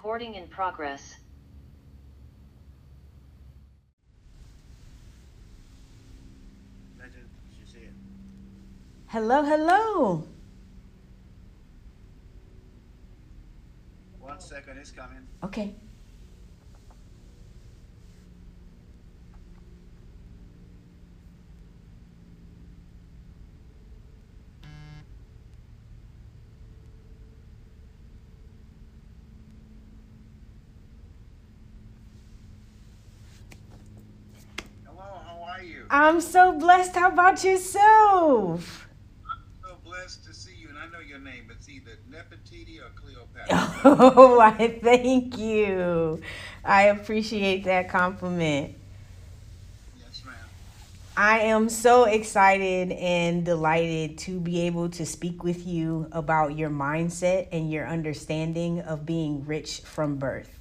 Recording in progress. Legend, you see it. Hello, hello. 1 second, it's coming. Okay. Hello, how are you? I'm so blessed. How about yourself? So blessed to see you, and I know your name. It's either Nefertiti or Cleopatra. Oh, I thank you. I appreciate that compliment. Yes, ma'am. I am so excited and delighted to be able to speak with you about your mindset and your understanding of being rich from birth.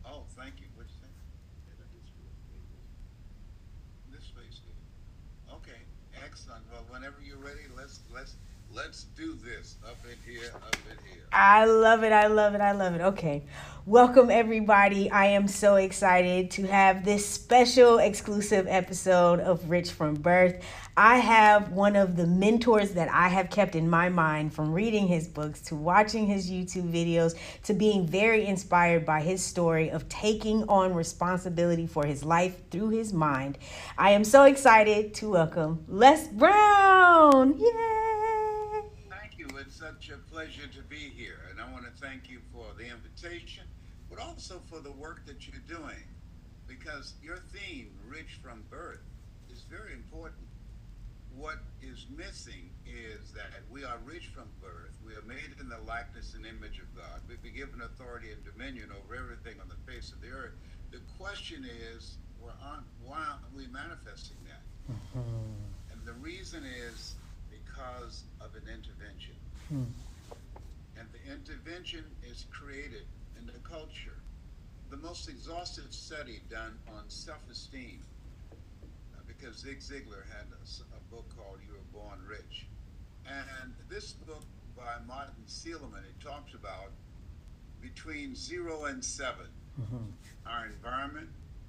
Oh, thank you. What'd you say? This space here. Okay, excellent. Well, whenever you're ready, let's do this. Up in here, up in here. I love it. I love it. I love it. Okay. Welcome, everybody. I am so excited to have this special exclusive episode of Rich from Birth. I have one of the mentors that I have kept in my mind, from reading his books to watching his YouTube videos to being very inspired by his story of taking on responsibility for his life through his mind. I am so excited to welcome Les Brown. Yay! Thank you. It's such a pleasure to be here, and I want to thank you for the invitation, but also for the work that you're doing, because your theme, Rich from Birth, is very important. What is missing is that we are rich from birth. We are made in the likeness and image of God. We've been given authority and dominion over everything on the face of the earth. The question is, why aren't we manifesting that? And the reason is because of an intervention. And the intervention is created in the culture. The most exhaustive study done on self-esteem, because Zig Ziglar had a book called You Were Born Rich. And this book by Martin Seligman, it talks about between 0 and 7, our environment,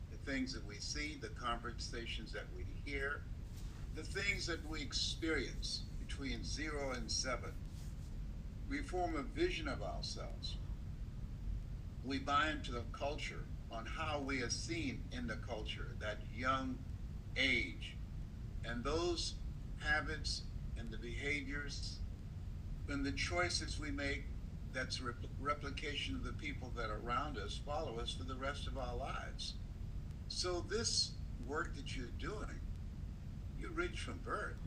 the things that we see, the conversations that we hear, the things that we experience between 0 and 7. We form a vision of ourselves. We buy into the culture on how we are seen in the culture, that young age. And those habits and the behaviors and the choices we make, that's a replication of the people that are around us, follow us for the rest of our lives. So this work that you're doing, you're rich from birth,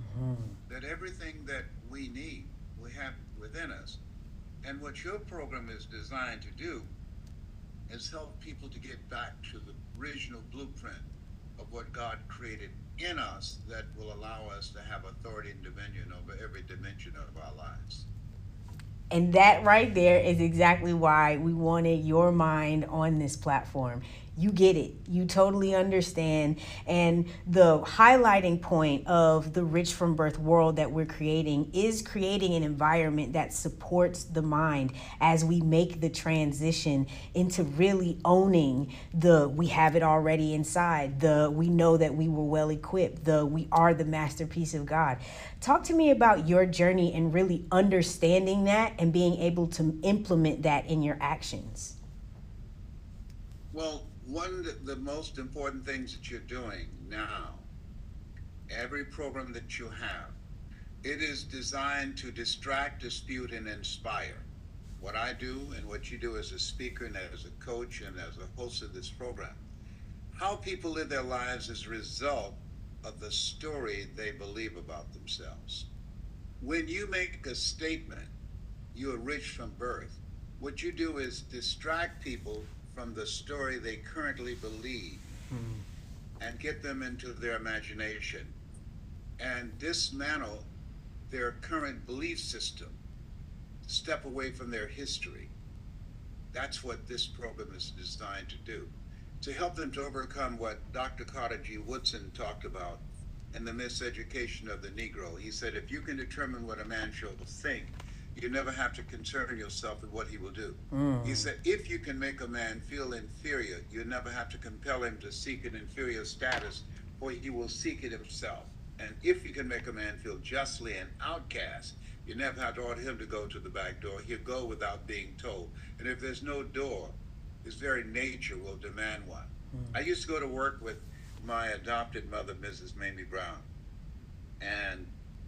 that everything that we need, we have within us. And what your program is designed to do is help people to get back to the original blueprint of what God created in us, that will allow us to have authority and dominion over every dimension of our lives. And that right there is exactly why we wanted your mind on this platform. You get it. You totally understand. And the highlighting point of the Rich from Birth world that we're creating is creating an environment that supports the mind as we make the transition into really owning the we have it already inside, the we know that we were well equipped, the we are the masterpiece of God. Talk to me about your journey and really understanding that and being able to implement that in your actions. Well, one of the most important things that you're doing now, every program that you have, it is designed to distract, dispute, and inspire. What I do and what you do as a speaker and as a coach and as a host of this program, how people live their lives is a result of the story they believe about themselves. When you make a statement, you are rich from birth, what you do is distract people from the story they currently believe and get them into their imagination and dismantle their current belief system, step away from their history. That's what this program is designed to do, to help them to overcome what Dr. Carter G. Woodson talked about in the miseducation of the Negro. He said, if you can determine what a man shall think, you never have to concern yourself with what he will do. He Mm. said, if you can make a man feel inferior, you never have to compel him to seek an inferior status, for he will seek it himself. And if you can make a man feel justly an outcast, you never have to order him to go to the back door. He'll go without being told. And if there's no door, his very nature will demand one. I Mm. used to go to work with my adopted mother, Mrs. Mamie Brown, and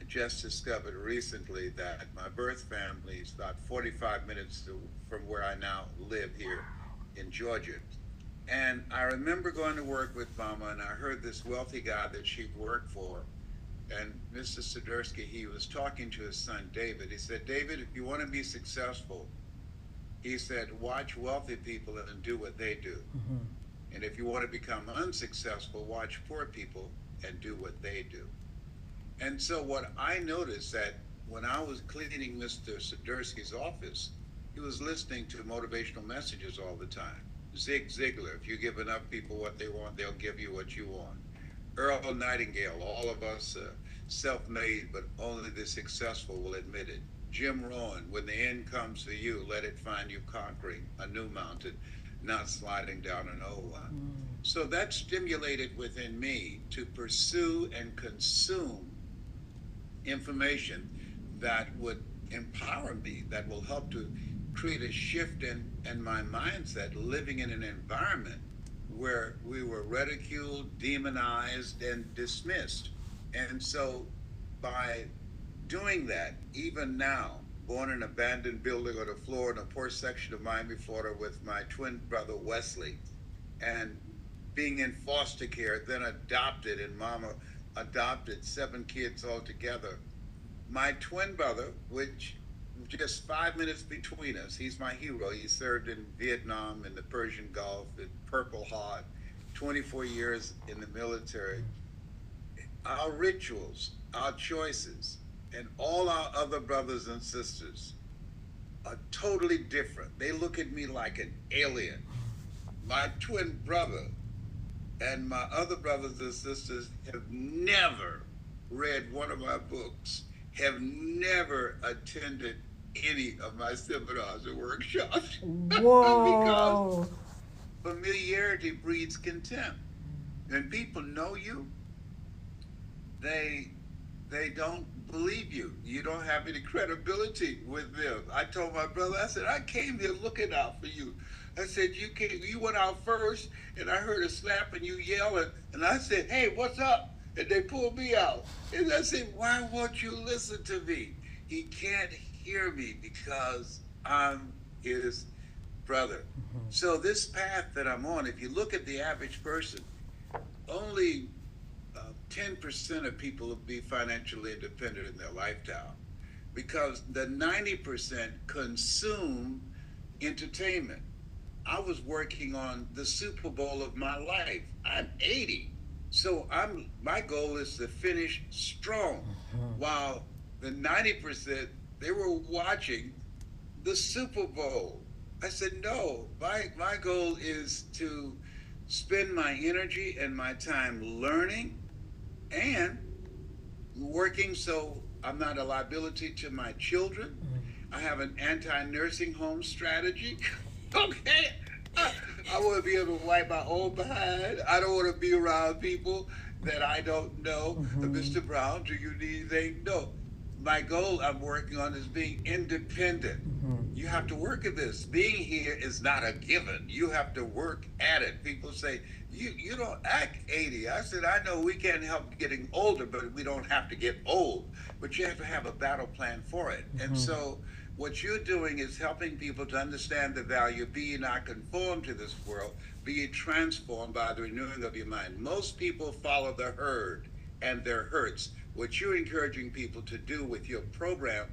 just discovered recently that my birth family is about 45 minutes from where I now live here in Georgia. And I remember going to work with Mama, and I heard this wealthy guy that she worked for, and Mr. Sidursky, he was talking to his son David. He said, David, if you want to be successful, he said, watch wealthy people and do what they do. Mhm. And if you want to become unsuccessful, watch poor people and do what they do. And so what I noticed that when I was cleaning Mr. Sidursky's office, he was listening to motivational messages all the time. Zig Ziglar, if you give enough people what they want, they'll give you what you want. Earl Nightingale, all of us self-made, but only the successful will admit it. Jim Rohn, when the end comes for you, let it find you conquering a new mountain, not sliding down an old one. Mm. So that stimulated within me to pursue and consume information that would empower me, that will help to create a shift in my mindset, living in an environment where we were ridiculed, demonized, and dismissed. And so by doing that, even now, born in an abandoned building on the floor in a poor section of Miami, Florida, with my twin brother Wesley, and being in foster care, then adopted, and Mama adopted 7 kids altogether. My twin brother, which just 5 minutes between us, he's my hero. He served in Vietnam, in the Persian Gulf, in Purple Heart, 24 years in the military. Our rituals, our choices, and all our other brothers and sisters are totally different. They look at me like an alien. My twin brother and my other brothers and sisters have never read one of my books, have never attended any of my seminars or workshops because Whoa. familiarity breeds contempt. When people know you, they they don't believe you. You don't have any credibility with them. I told my brother, I said, I came here looking out for you. I said, you went out first, and I heard a slap and you yelling, and I said, hey, what's up? And they pulled me out. And I said, why won't you listen to me? He can't hear me because I'm his brother. Mhm. So this path that I'm on, if you look at the average person, only 10% of people will be financially independent in their lifetime because the 90% consume entertainment. I was working on the Super Bowl of my life. I'm 80. So my goal is to finish strong Mhm. while the 90% they were watching the Super Bowl. I said, no, my goal is to spend my energy and my time learning and working so I'm not a liability to my children. I have an anti-nursing home strategy. Okay. I, I want to be able to wipe my own behind. I don't want to be around people that I don't know. Mhm. Mr. Brown, do you need anything? No. My goal I'm working on is being independent. Mhm. You have to work at this. Being here is not a given. You have to work at it. People say, you don't act 80. I said, I know we can't help getting older, but we don't have to get old. But you have to have a battle plan for it. And Mhm. so what you're doing is helping people to understand the value, be ye not conformed to this world, be ye transformed by the renewing of your mind. Most people follow the herd and their hurts. What you're encouraging people to do with your program,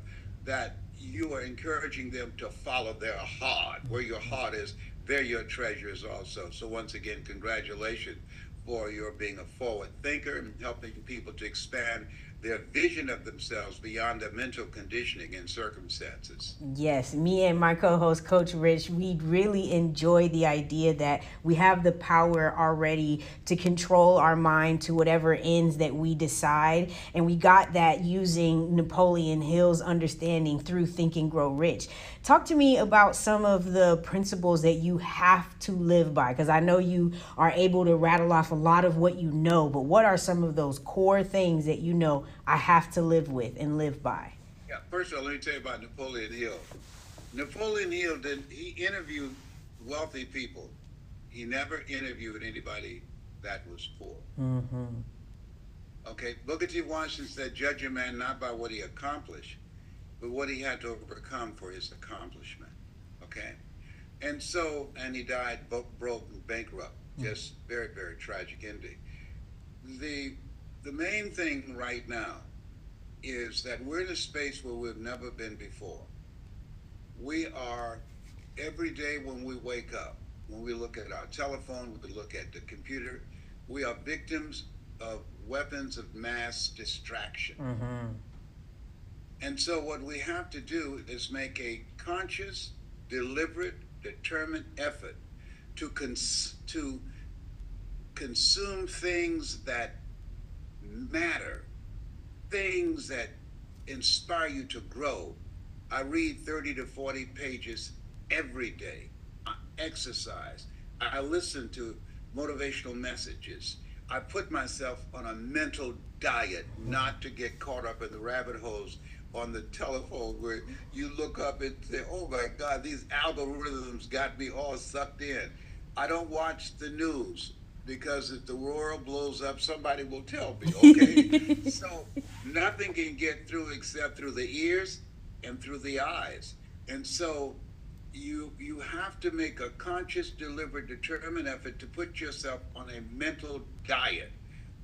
that you are encouraging them to follow their heart. Where your heart is, there your treasure is also. So once again, congratulations for your being a forward thinker and helping people to expand their vision of themselves beyond their mental conditioning and circumstances. Yes, me and my co-host Coach Rich, we really enjoy the idea that we have the power already to control our mind to whatever ends that we decide, and we got that using Napoleon Hill's understanding through Think and Grow Rich. Talk to me about some of the principles that you have to live by, because I know you are able to rattle off a lot of what you know, but what are some of those core things that you know I have to live with and live by? Yeah, first of all, let me tell you about Napoleon Hill. Napoleon Hill he interviewed wealthy people. He never interviewed anybody that was poor. Mm-hmm. Okay, Booker T. Washington said, "Judge a man not by what he accomplished, but what he had to overcome for his accomplishment." Okay, and he died broke and bankrupt. Just very, very tragic ending. The the main thing right now is that we're in a space where we've never been before. We are every day when we wake up, when we look at our telephone, we look at the computer, we are victims of weapons of mass distraction. Mm-hmm. And so, what we have to do is make a conscious, deliberate, determined effort to consume things that matter, things that inspire you to grow. I read 30 to 40 pages every day. I exercise. I listen to motivational messages. I put myself on a mental diet not to get caught up in the rabbit holes on the telephone where you look up and say, oh my God, these algorithms got me all sucked in. I don't watch the news because if the world blows up, somebody will tell me, okay? So nothing can get through except through the ears and through the eyes. And so you have to make a conscious, deliberate, determined effort to put yourself on a mental diet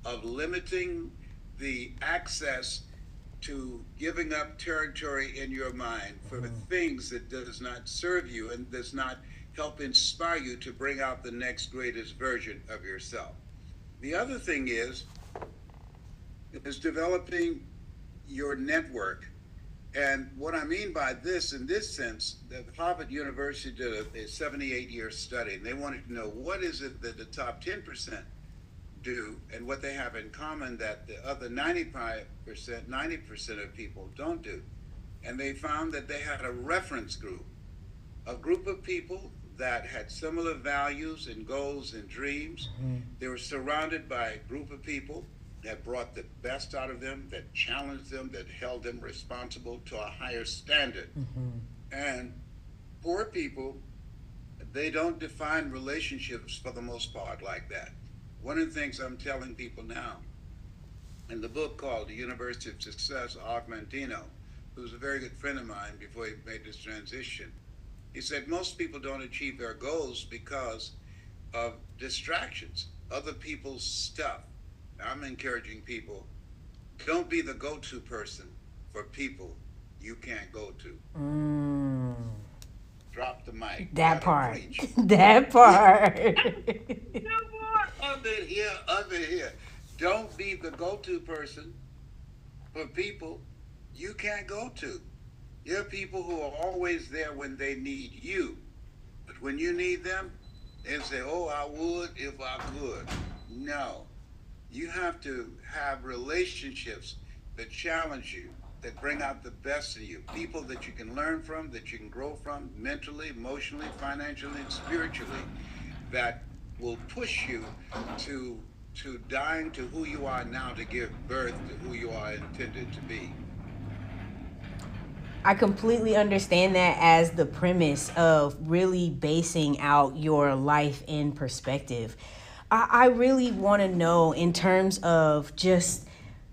of limiting the access to giving up territory in your mind for things that does not serve you and does not help inspire you to bring out the next greatest version of yourself. The other thing is developing your network. And what I mean by this, in this sense, that Harvard University did a 78-year study, and they wanted to know what is it that the top 10% do and what they have in common that the other 95%, 90% of people don't do. And they found that they had a reference group, a group of people that had similar values and goals and dreams. Mm-hmm. They were surrounded by a group of people that brought the best out of them, that challenged them, that held them responsible to a higher standard. Mm-hmm. And poor people, they don't define relationships for the most part like that. One of the things I'm telling people now in the book called The University of Success, Augmentino, who's a very good friend of mine before he made this transition, he said most people don't achieve their goals because of distractions, other people's stuff. I'm encouraging people, don't be the go-to person for people you can't go to. Mm. Drop the mic. That Gotta part. preach. That part. Up in here. Don't be the go-to person for people you can't go to. There are people who are always there when they need you. But when you need them, they say, oh, I would if I could. No. You have to have relationships that challenge you, that bring out the best in you. People that you can learn from, that you can grow from mentally, emotionally, financially, and spiritually, that will push you to dying to who you are now to give birth to who you are intended to be. I completely understand that as the premise of really basing out your life in perspective. I really want to know in terms of just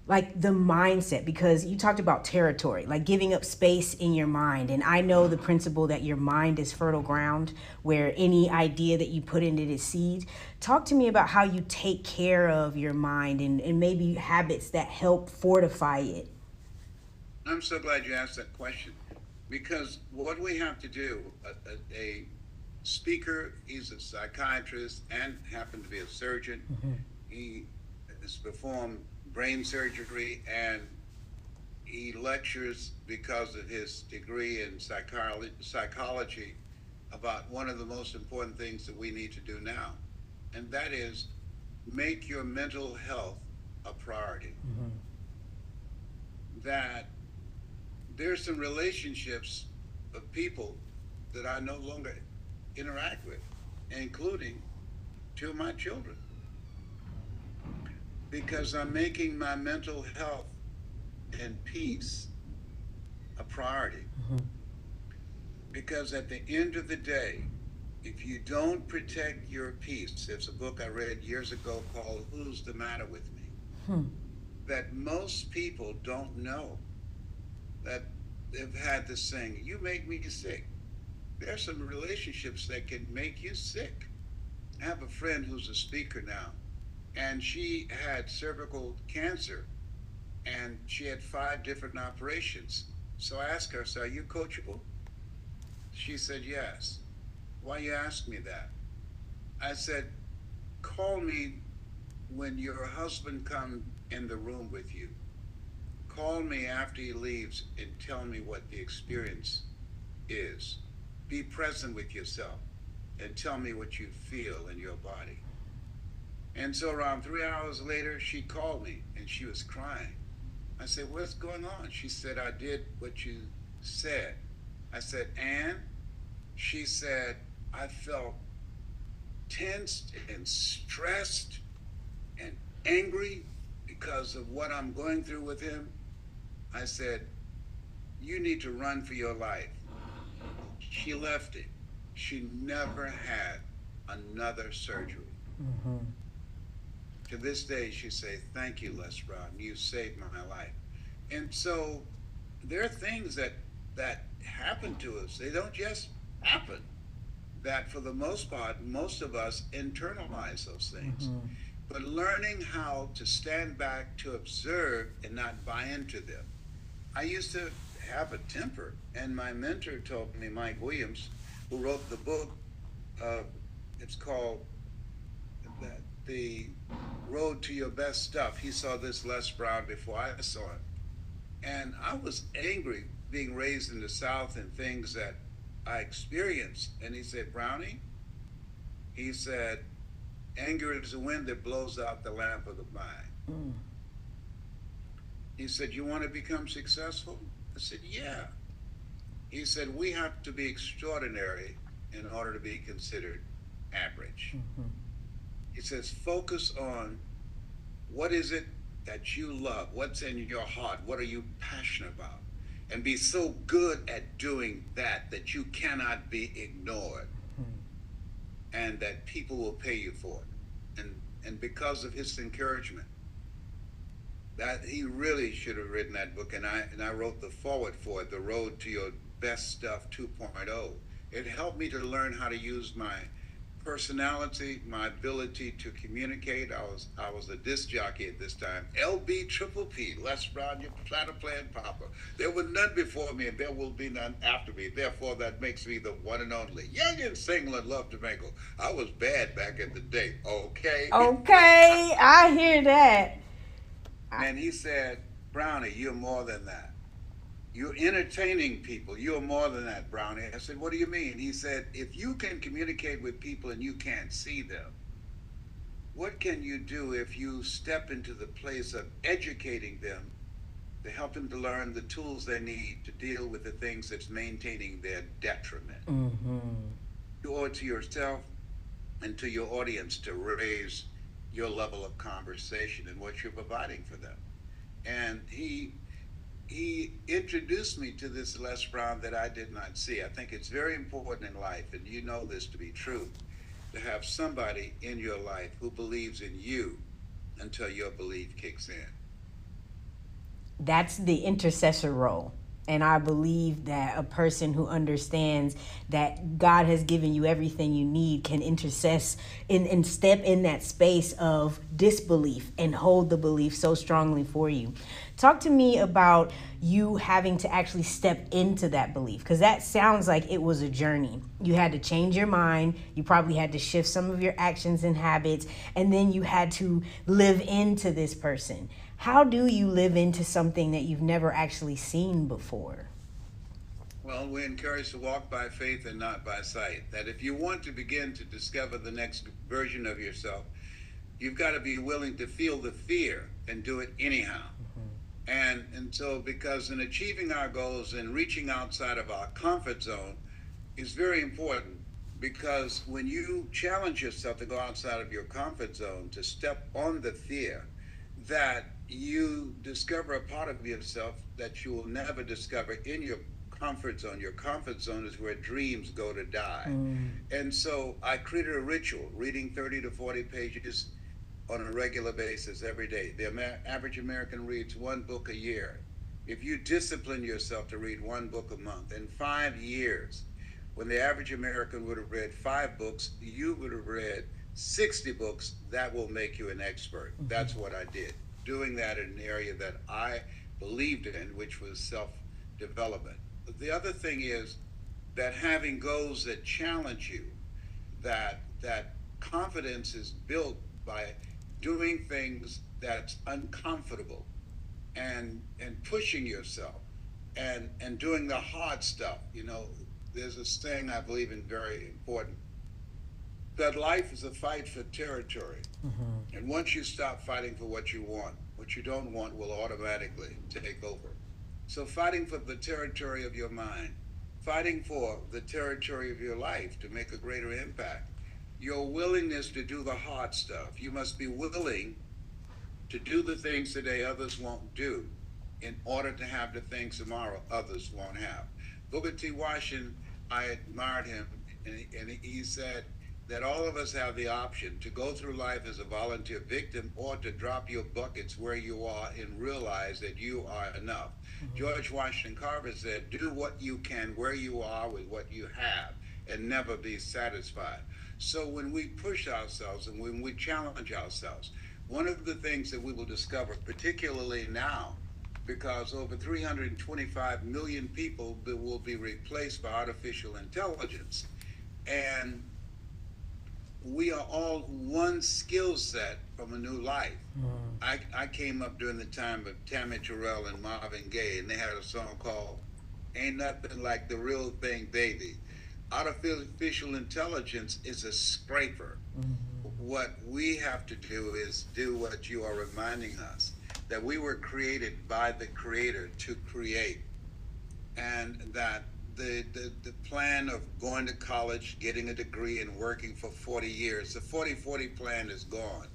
like the mindset, because you talked about territory, like giving up space in your mind. And I know the principle that your mind is fertile ground where any idea that you put in it is seed. Talk to me about how you take care of your mind and maybe habits that help fortify it. I'm so glad you asked that question because what we have to do, a speaker, he's a psychiatrist and happened to be a surgeon. Mm-hmm. He has performed brain surgery, and he lectures because of his degree in psychology about one of the most important things that we need to do now, and that is make your mental health a priority. Mm-hmm. That there's some relationships of people that I no longer interact with, including two of my children, because I'm making my mental health and peace a priority. Mm-hmm. Because at the end of the day, if you don't protect your peace, there's a book I read years ago called Who's the Matter with Me? Hmm. That most people don't know that they've had this saying, you make me sick. There are some relationships that can make you sick. I have a friend who's a speaker now, and she had cervical cancer, and she had 5 different operations. So I asked her, so are you coachable? She said, yes. Why you ask me that? I said, call me when your husband comes in the room with you. Call me after he leaves and tell me what the experience is. Be present with yourself and tell me what you feel in your body. And so around 3 hours later, she called me and she was crying. I said, what's going on? She said, I did what you said. I said, and? She said, I felt tensed and stressed and angry because of what I'm going through with him. I said, you need to run for your life. She left it. She never had another surgery. Mm-hmm. To this day, she says, thank you, Les Brown. You saved my life. And so there are things that happen to us. They don't just happen. That for the most part, most of us internalize those things. Mm-hmm. But learning how to stand back to observe and not buy into them. I used to have a temper, and my mentor told me, Mike Williams, who wrote the book, it's called The Road to Your Best Stuff. He saw this Les Brown before I saw it. And I was angry being raised in the South and things that I experienced. And he said, Brownie, he said, anger is the wind that blows out the lamp of the mind. Mm. He said, you want to become successful? I said, yeah. He said, we have to be extraordinary in order to be considered average. Mm-hmm. He says, focus on what is it that you love? What's in your heart? What are you passionate about? And be so good at doing that that you cannot be ignored. Mm-hmm. And that people will pay you for it. And because of his encouragement, that he really should have written that book, and I wrote the foreword for it, The Road to Your Best Stuff 2.0. It helped me to learn how to use my personality, my ability to communicate. I was a disc jockey at this time. LB Triple P, Les Brown, your platter playing papa. There was none before me, and there will be none after me. Therefore, that makes me the one and only. Young and single and love to mingle. I was bad back in the day. Okay. Okay, I hear that. And he said, Brownie, you're more than that. You're entertaining people. You're more than that, Brownie. I said, what do you mean? He said, if you can communicate with people and you can't see them, what can you do if you step into the place of educating them to help them to learn the tools they need to deal with the things that's maintaining their detriment? Mm-hmm. You owe it to yourself and to your audience to raise your level of conversation and what you're providing for them. And he introduced me to this Les Brown that I did not see. I think it's very important in life, and you know this to be true, to have somebody in your life who believes in you until your belief kicks in. That's the intercessor role. And I believe that a person who understands that God has given you everything you need can intercess and step in that space of disbelief and hold the belief so strongly for you. Talk to me about you having to actually step into that belief, because that sounds like it was a journey. You had to change your mind. You probably had to shift some of your actions and habits, and then you had to live into this person. How do you live into something that you've never actually seen before? Well, we're encouraged to walk by faith and not by sight. That if you want to begin to discover the next version of yourself, you've got to be willing to feel the fear and do it anyhow. And so, because in achieving our goals and reaching outside of our comfort zone is very important, because when you challenge yourself to go outside of your comfort zone, to step on the fear, that you discover a part of yourself that you will never discover in your comfort zone. Your comfort zone is where dreams go to die. And so I created a ritual, reading 30 to 40 pages on a regular basis every day. The average American reads one book a year. If you discipline yourself to read one book a month, in 5 years, when the average American would have read 5 books, you would have read 60 books. That will make you an expert. That's what I did. Doing that in an area that I believed in, which was self development. The other thing is that having goals that challenge you, that confidence is built by doing things that's uncomfortable, and pushing yourself, and doing the hard stuff. There's this thing I believe in, very important, that life is a fight for territory. And once you stop fighting for what you don't want will automatically take over. So fighting for the territory of your mind, fighting for the territory of your life to make a greater impact, your willingness to do the hard stuff. You must be willing to do the things today others won't do in order to have the things tomorrow others won't have. Booker T. Washington, I admired him, and he said that all of us have the option to go through life as a volunteer victim, or to drop your buckets where you are and realize that you are enough. George Washington Carver said, do what you can where you are with what you have, and never be satisfied. So when we push ourselves and when we challenge ourselves, one of the things that we will discover, particularly now, because over 325 million people will be replaced by artificial intelligence, and we are all one skill set from a new life. I came up during the time of Tammy Terrell and Marvin Gaye, and they had a song called Ain't Nothing Like the Real Thing, Baby. Artificial intelligence is a scraper. What we have to do is do what you are reminding us, that we were created by the Creator to create, and that the plan of going to college, getting a degree, and working for 40 years, the 40-40 plan is gone,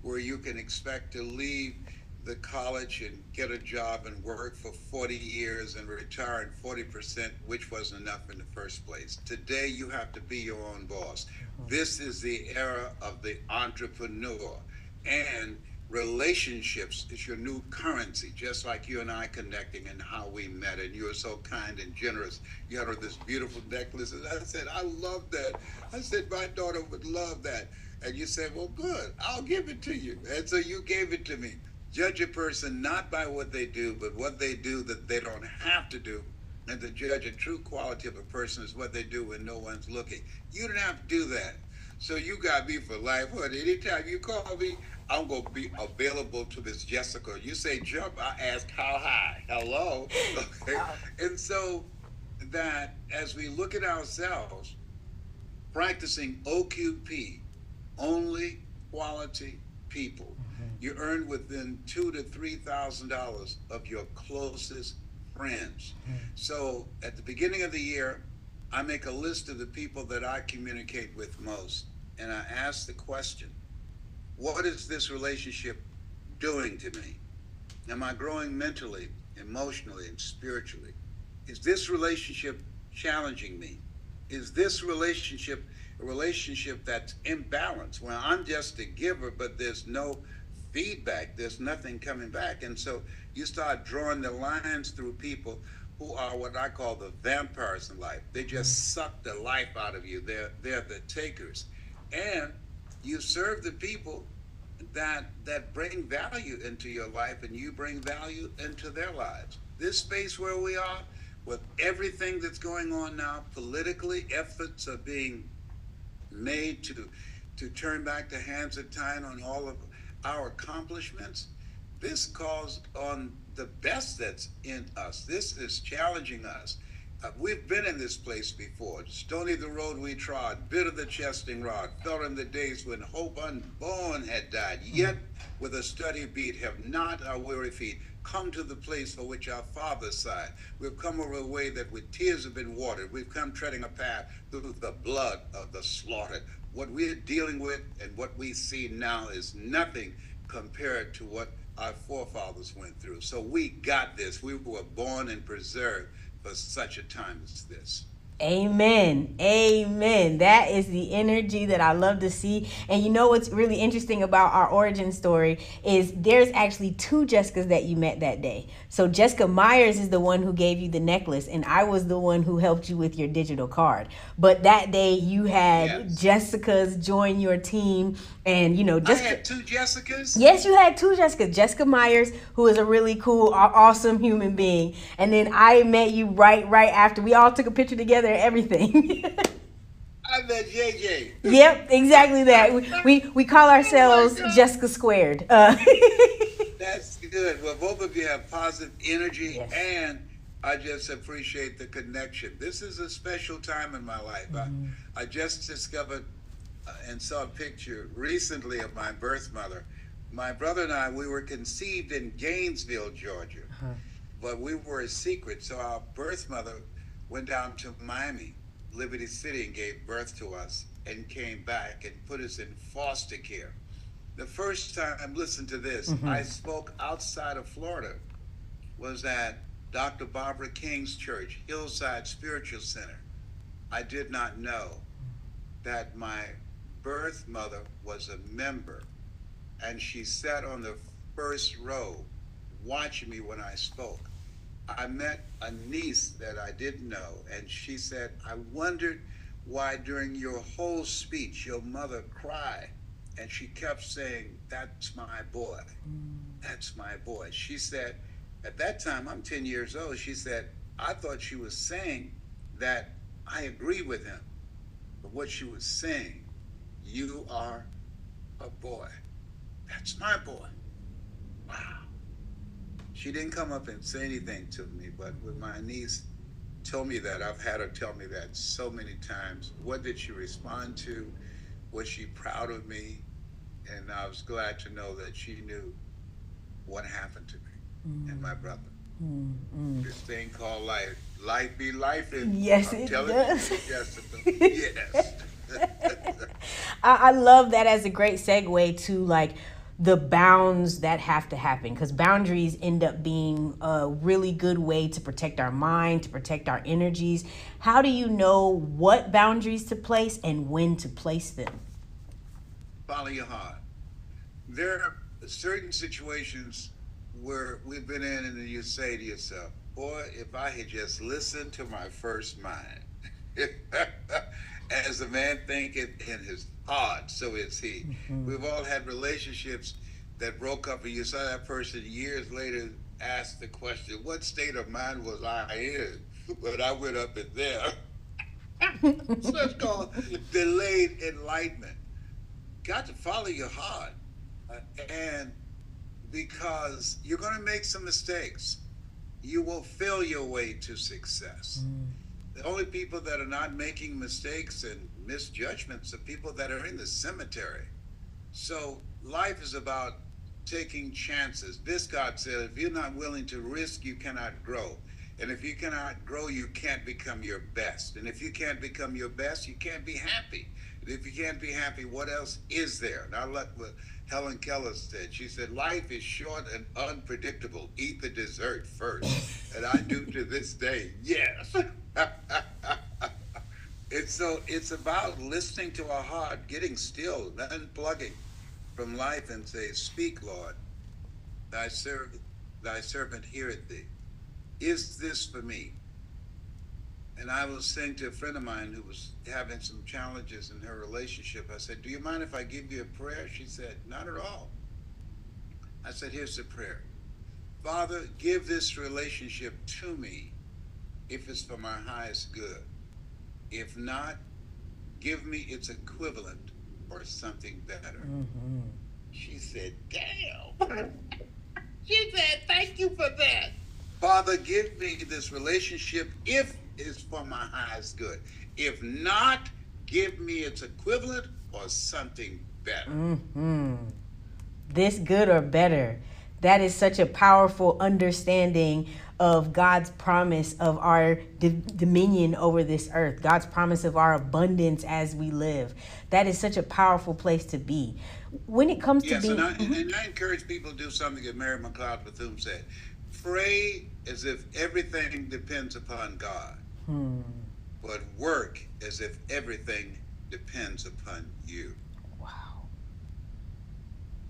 where you can expect to leave the college and get a job and work for 40 years and retire in 40%, which wasn't enough in the first place. Today, you have to be your own boss. This is the era of the entrepreneur. And relationships is your new currency, just like you and I connecting and how we met. And you were so kind and generous. You had this beautiful necklace. And I said, I love that. I said, my daughter would love that. And you said, well, good, I'll give it to you. And so you gave it to me. Judge a person not by what they do, but what they do that they don't have to do. And to judge a true quality of a person is what they do when no one's looking. You don't have to do that. So you got me for life. What? Anytime you call me, I'm going to be available to Miss Jessica. You say jump, I ask how high. Hello? Okay. And so that as we look at ourselves, practicing OQP, only quality people, you earn within $2,000 to $3,000 of your closest friends. So at the beginning of the year, I make a list of the people that I communicate with most, and I ask the question, what is this relationship doing to me? Am I growing mentally, emotionally, and spiritually? Is this relationship challenging me? Is this relationship a relationship that's imbalanced, where I'm just a giver, but there's no feedback, there's nothing coming back? And so you start drawing the lines through people who are what I call the vampires in life. They just suck the life out of you. They're the takers. And you serve the people that bring value into your life, and you bring value into their lives. This space where we are, with everything that's going on now politically, efforts are being made to turn back the hands of time on all of our accomplishments, This calls on the best that's in us. This is challenging us. We've been in this place before. Stony the road we trod, bitter the chesting rod, fell in the days when hope unborn had died. Yet, with a steady beat, have not our weary feet come to the place for which our fathers sighed. We've come over a way that with tears have been watered. We've come treading a path through the blood of the slaughtered. What we're dealing with and what we see now is nothing compared to what our forefathers went through. So we got this. We were born and preserved for such a time as this. Amen. Amen. That is the energy that I love to see. And you know what's really interesting about our origin story is there's actually two Jessicas that you met that day. So Jessica Myers is the one who gave you the necklace, and I was the one who helped you with your digital card. But that day you had Jessicas join your team, and I had two Jessicas. Yes, you had two Jessicas. Jessica Myers, who is a really cool, awesome human being, and then I met you right after. We all took a picture together and everything. I met JJ. Yep, exactly that. We call ourselves Jessica Squared. That's good. Well, both of you have positive energy, Yes. and I just appreciate the connection. This is a special time in my life. I just discovered and saw a picture recently of my birth mother. My brother and I, we were conceived in Gainesville, Georgia, but we were a secret. So our birth mother went down to Miami, Liberty City, and gave birth to us and came back and put us in foster care. The first time, listen to this, I spoke outside of Florida was at Dr. Barbara King's church, Hillside Spiritual Center. I did not know that my birth mother was a member, and she sat on the first row watching me when I spoke. I met a niece that I didn't know, and she said, I wondered why during your whole speech your mother cried. And she kept saying, that's my boy. That's my boy. She said, at that time, I'm 10 years old, she said, I thought she was saying that I agree with him. But what she was saying, you are a boy. That's my boy. Wow. She didn't come up and say anything to me, but when my niece told me that, I've had her tell me that so many times. What did she respond to? Was she proud of me? And I was glad to know that she knew what happened to me and my brother. This thing called life. Life be life. Yes, I'm it telling does. you, Jessica. Yes. I love that as a great segue to like the bounds that have to happen, because boundaries end up being a really good way to protect our mind, to protect our energies. How do you know what boundaries to place and when to place them? Follow your heart. There are certain situations where we've been in, and you say to yourself, boy, if I had just listened to my first mind. As a man thinketh in his heart, so is he. We've all had relationships that broke up, and you saw that person years later ask the question, what state of mind was I in when I went up in there? So it's called delayed enlightenment. Got to follow your heart. And because you're going to make some mistakes, you will feel your way to success. The only people that are not making mistakes and misjudgments are people that are in the cemetery. So life is about taking chances. This God said, if you're not willing to risk, you cannot grow. And if you cannot grow, you can't become your best. And if you can't become your best, you can't be happy. And if you can't be happy, what else is there? And I like what Helen Keller said. She said, life is short and unpredictable. Eat the dessert first. And I do to this day, yes. It's about listening to our heart, getting still, unplugging from life and say, speak, Lord, thy servant heareth thee. Is this for me? And I was saying to a friend of mine who was having some challenges in her relationship, I said, do you mind if I give you a prayer? She said, not at all. I said, here's the prayer. Father, give this relationship to me if it's for my highest good. If not, give me its equivalent or something better. She said, damn. She said, thank you for that. Father, give me this relationship if it's for my highest good. If not, give me its equivalent or something better. Mm-hmm. This good or better. That is such a powerful understanding of God's promise of our dominion over this earth, God's promise of our abundance as we live. That is such a powerful place to be. When it comes to Yes, and being, I encourage people to do something that Mary McLeod Bethune said. Pray as if everything depends upon God, but work as if everything depends upon you. wow.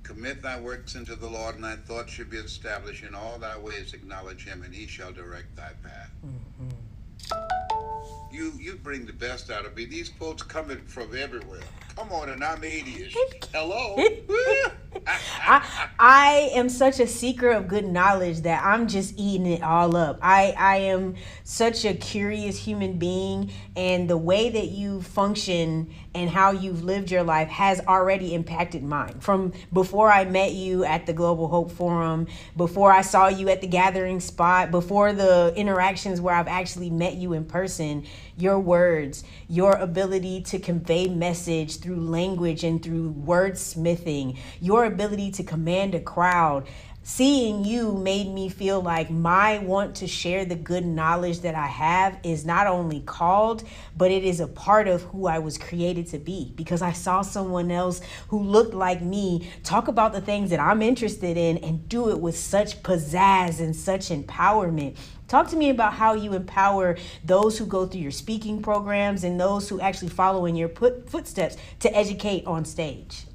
Commit thy works unto the Lord, and thy thoughts should be established. In all thy ways acknowledge him, and he shall direct thy path. You bring the best out of me. These quotes coming from everywhere. Come on, and I'm 80ish. Hello. I am such a seeker of good knowledge that I'm just eating it all up. I am such a curious human being, and the way that you function and how you've lived your life has already impacted mine. From before I met you at the Global Hope Forum, before I saw you at the gathering spot, before the interactions where I've actually met you in person, your words, your ability to convey message through language and through wordsmithing, your ability to command a crowd. Seeing you made me feel like my want to share the good knowledge that I have is not only called, but it is a part of who I was created to be, because I saw someone else who looked like me talk about the things that I'm interested in and do it with such pizzazz and such empowerment. Talk to me about how you empower those who go through your speaking programs and those who actually follow in your footsteps to educate on stage.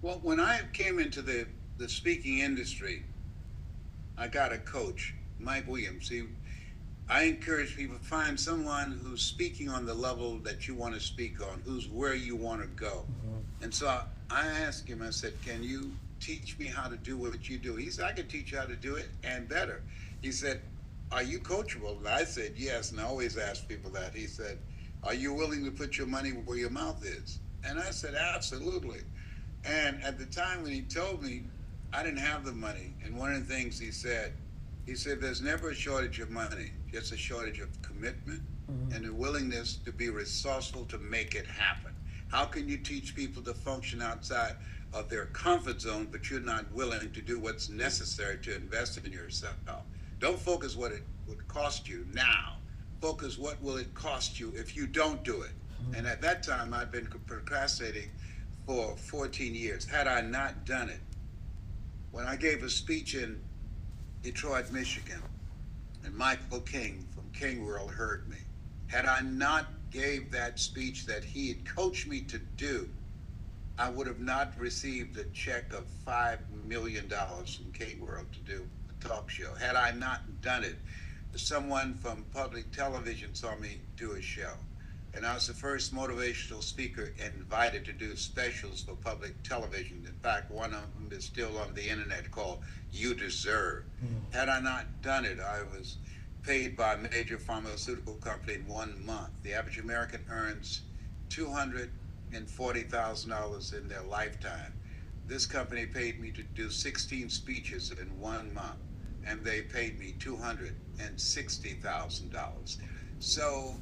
Well, when I came into the speaking industry, I got a coach, Mike Williams. I encourage people to find someone who's speaking on the level that you want to speak on, who's where you want to go. And so I asked him, I said, can you teach me how to do what you do? He said, I can teach you how to do it and better. He said, are you coachable? And I said, yes. And I always ask people that. He said, are you willing to put your money where your mouth is? And I said, absolutely. And at the time when he told me, I didn't have the money. And one of the things he said, there's never a shortage of money, just a shortage of commitment and a willingness to be resourceful to make it happen. How can you teach people to function outside of their comfort zone, but you're not willing to do what's necessary to invest in yourself? Don't focus what it would cost you now. Focus what will it cost you if you don't do it. And at that time, I'd been procrastinating for 14 years. Had I not done it, when I gave a speech in Detroit, Michigan, and Michael King from King World heard me, had I not gave that speech that he had coached me to do, I would have not received a check of $5 million from King World to do a talk show. Had I not done it, someone from public television saw me do a show. And I was the first motivational speaker invited to do specials for public television. In fact, one of them is still on the internet called You Deserve. Had I not done it, I was paid by a major pharmaceutical company in 1 month. The average American earns $240,000 in their lifetime. This company paid me to do 16 speeches in 1 month, and they paid me $260,000. So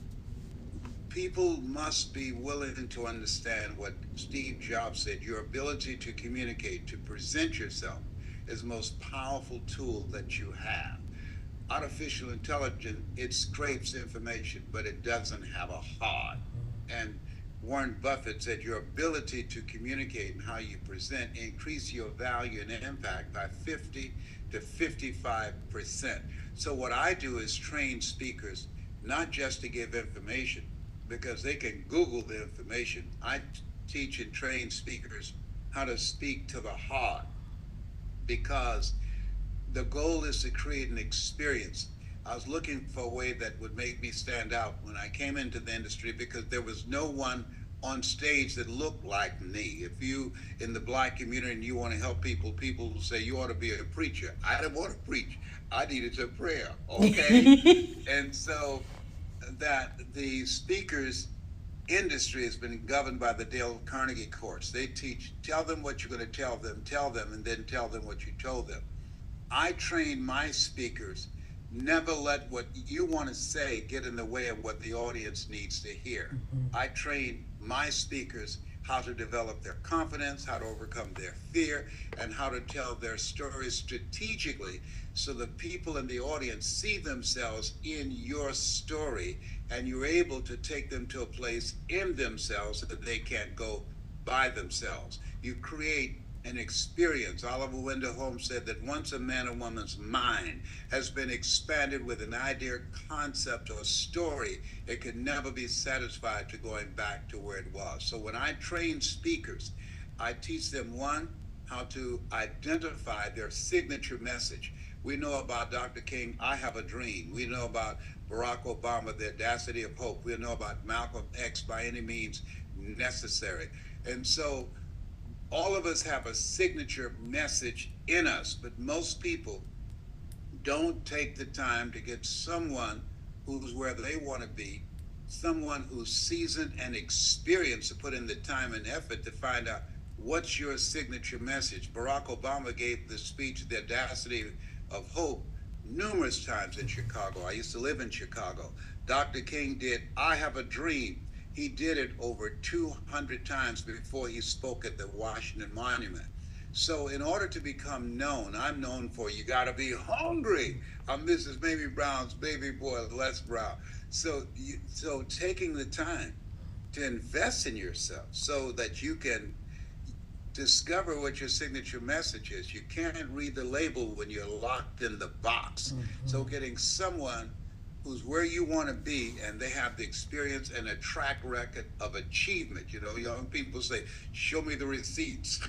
people must be willing to understand what Steve Jobs said. Your ability to communicate, to present yourself, is the most powerful tool that you have. Artificial intelligence, it scrapes information, but it doesn't have a heart. And Warren Buffett said your ability to communicate and how you present increase your value and impact by 50 to 55%. So what I do is train speakers, not just to give information, because they can Google the information. I teach and train speakers how to speak to the heart, because the goal is to create an experience. I was looking for a way that would make me stand out when I came into the industry, because there was no one on stage that looked like me. If you in the Black community and you want to help people, people will say you ought to be a preacher. I didn't want to preach. I needed a prayer. Okay. And so that the speakers industry has been governed by the Dale Carnegie course. They teach, tell them what you're going to tell them, and then tell them what you told them. I train my speakers never let what you want to say get in the way of what the audience needs to hear. I train my speakers how to develop their confidence, how to overcome their fear, and how to tell their stories strategically so the people in the audience see themselves in your story and you're able to take them to a place in themselves that they can't go by themselves. You create an experience. Oliver Wendell Holmes said that once a man or woman's mind has been expanded with an idea, concept, or story, it can never be satisfied to going back to where it was. So when I train speakers, I teach them one, how to identify their signature message. We know about Dr. King, I Have a Dream. We know about Barack Obama, The Audacity of Hope. We know about Malcolm X, By Any Means Necessary. And so all of us have a signature message in us, but most people don't take the time to get someone who's where they want to be, someone who's seasoned and experienced to put in the time and effort to find out what's your signature message. Barack Obama gave the speech, The Audacity of Hope, numerous times in Chicago. I used to live in Chicago. Dr. King did I Have a Dream. He did it over 200 times before he spoke at the Washington Monument. So in order to become known, I'm known for you got to be hungry. I'm Mrs. Mamie Brown's baby boy, Les Brown. So taking the time to invest in yourself so that you can discover what your signature message is. You can't read the label when you're locked in the box. So getting someone who's where you want to be and they have the experience and a track record of achievement. You know, young people say, show me the receipts.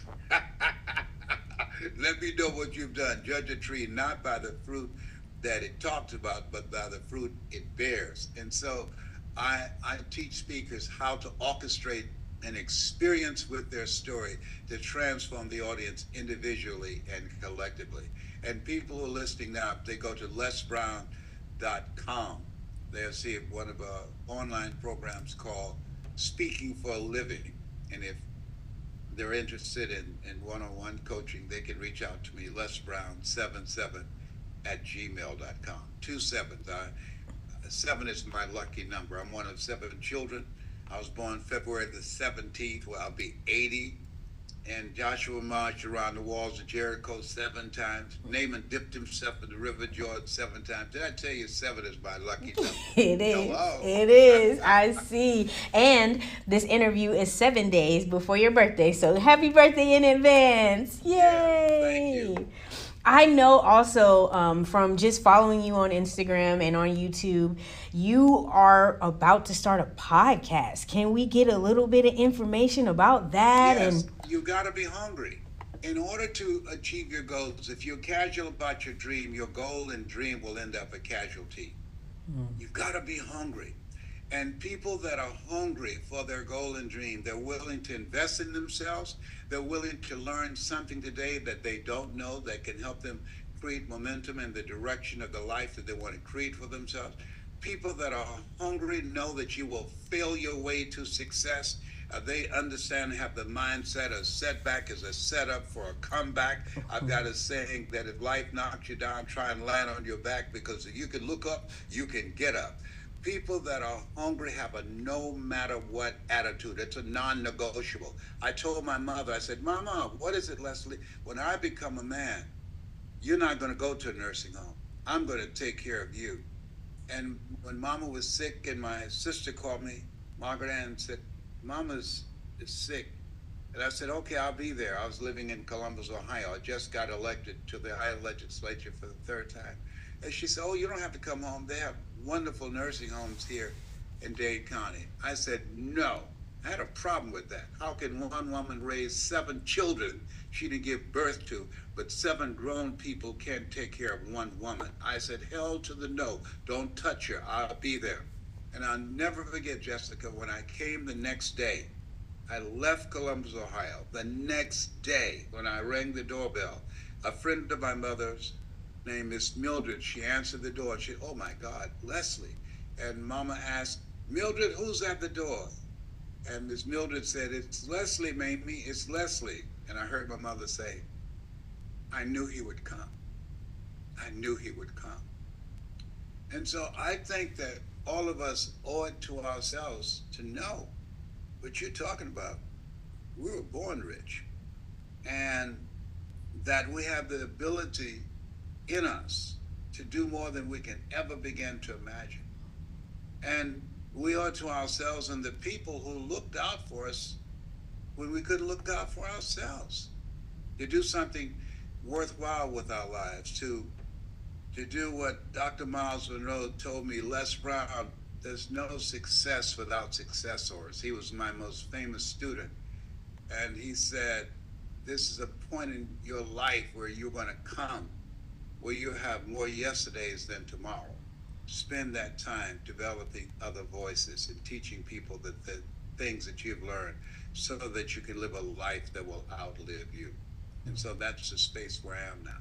Let me know what you've done. Judge a tree not by the fruit that it talks about, but by the fruit it bears. And so I teach speakers how to orchestrate an experience with their story to transform the audience individually and collectively. And people who are listening now, if they go to lesbrown.com, they'll see one of our online programs called Speaking for a Living. And if they're interested in one-on-one coaching, they can reach out to me, lesbrown77@gmail.com. 2 sevens. 7 is my lucky number. I'm one of 7 children. I was born February the 17th, where I'll be 80. And Joshua marched around the walls of Jericho 7 times. Naaman dipped himself in the river Jordan 7 times. Did I tell you 7 is my lucky number? It is. Hello. It is. I see. And this interview is 7 days before your birthday. So happy birthday in advance. Yay. Yes, thank you. I know also from just following you on Instagram and on YouTube, you are about to start a podcast. Can we get a little bit of information about that? Yes, you got to be hungry. In order to achieve your goals, if you're casual about your dream, your goal and dream will end up a casualty. You've got to be hungry. And people that are hungry for their goal and dream, they're willing to invest in themselves. They're willing to learn something today that they don't know that can help them create momentum in the direction of the life that they want to create for themselves. People that are hungry know that you will fail your way to success. They understand, have the mindset of setback is a setup for a comeback. I've got a saying that if life knocks you down, try and land on your back, because if you can look up, you can get up. People that are hungry have a no matter what attitude. It's a non-negotiable. I told my mother, I said, Mama, what is it, Leslie? When I become a man, you're not going to go to a nursing home. I'm going to take care of you. And when Mama was sick and my sister called me, Margaret Ann, said, Mama's is sick. And I said, okay, I'll be there. I was living in Columbus, Ohio. I just got elected to the Ohio legislature for the 3rd time. And she said, oh, you don't have to come home. They have wonderful nursing homes here in Dade County. I said, no. I had a problem with that. How can one woman raise 7 children she didn't give birth to, but 7 grown people can't take care of one woman? I said, hell to the no. Don't touch her. I'll be there. And I'll never forget, Jessica, when I came the next day, I left Columbus, Ohio. The next day, when I rang the doorbell, a friend of my mother's named Miss Mildred, she answered the door. She said, oh my God, Leslie. And Mama asked, Mildred, who's at the door? And Miss Mildred said, it's Leslie, Mamie, it's Leslie. And I heard my mother say, I knew he would come. I knew he would come. And so I think that all of us owe it to ourselves to know what you're talking about. We were born rich, and that we have the ability in us to do more than we can ever begin to imagine. And we owe it to ourselves and the people who looked out for us when we couldn't look out for ourselves, to do something worthwhile with our lives, to do what Dr. Miles Monroe told me, Les Brown, there's no success without successors. He was my most famous student. And he said, this is a point in your life where you're going to come, where you have more yesterdays than tomorrow. Spend that time developing other voices and teaching people the things that you've learned so that you can live a life that will outlive you. And so that's the space where I am now.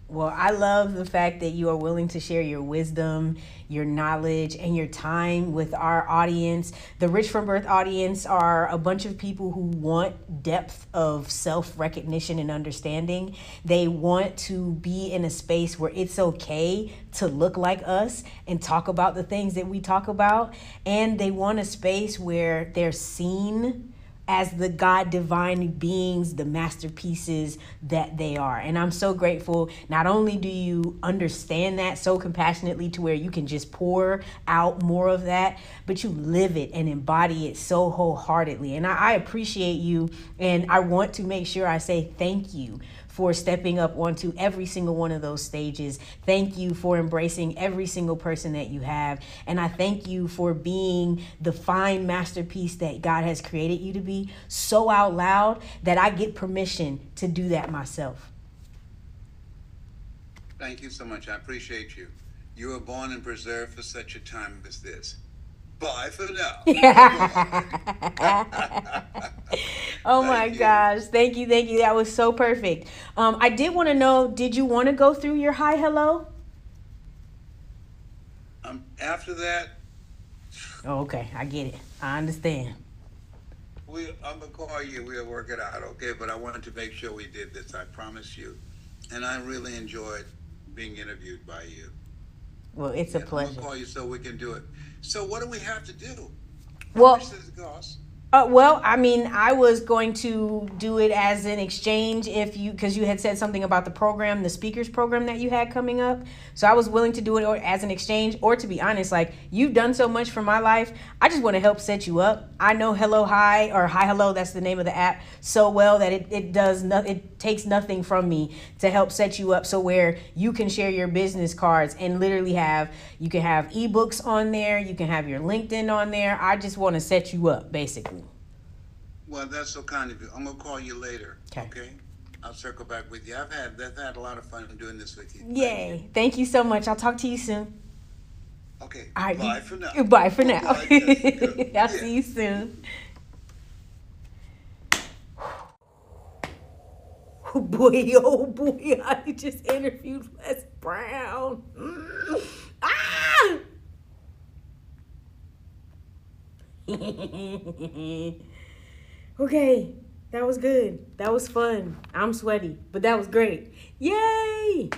Well, I love the fact that you are willing to share your wisdom, your knowledge, and your time with our audience. The Rich from Birth audience are a bunch of people who want depth of self-recognition and understanding. They want to be in a space where it's okay to look like us and talk about the things that we talk about. And they want a space where they're seen as the God divine beings, the masterpieces that they are. And I'm so grateful. Not only do you understand that so compassionately to where you can just pour out more of that, but you live it and embody it so wholeheartedly. And I appreciate you. And I want to make sure I say thank you for stepping up onto every single one of those stages. Thank you for embracing every single person that you have. And I thank you for being the fine masterpiece that God has created you to be so out loud that I get permission to do that myself. Thank you so much. I appreciate you. You were born and preserved for such a time as this. Bye for now. Oh my gosh. Thank you. Thank you. That was so perfect. I did want to know, did you want to go through your hi, hello? After that, Oh, okay. I get it. I understand. I'm going to call you. We'll work it out, okay? But I wanted to make sure we did this. I promise you. And I really enjoyed being interviewed by you. Well, it's a I'm pleasure. going to call you so we can do it. So what do we have to do? How Well, much does it cost? Well, I mean, I was going to do it as an exchange because you had said something about the program, the speakers program that you had coming up. So I was willing to do it as an exchange, or to be honest, like, you've done so much for my life. I just want to help set you up. I know Hello Hi or Hi Hello, that's the name of the app, so well that it takes nothing from me to help set you up so where you can share your business cards and literally you can have ebooks on there. You can have your LinkedIn on there. I just want to set you up basically. Well, that's so kind of you. I'm going to call you later. Okay. Okay? I'll circle back with you. I've had a lot of fun doing this with you. Yay. Thank you so much. I'll talk to you soon. Okay. All right. Bye for now. Bye for now. Bye, Jessica. I'll see you soon. Oh boy, I just interviewed Les Brown. Ah! Okay, that was good. That was fun. I'm sweaty, but that was great. Yay!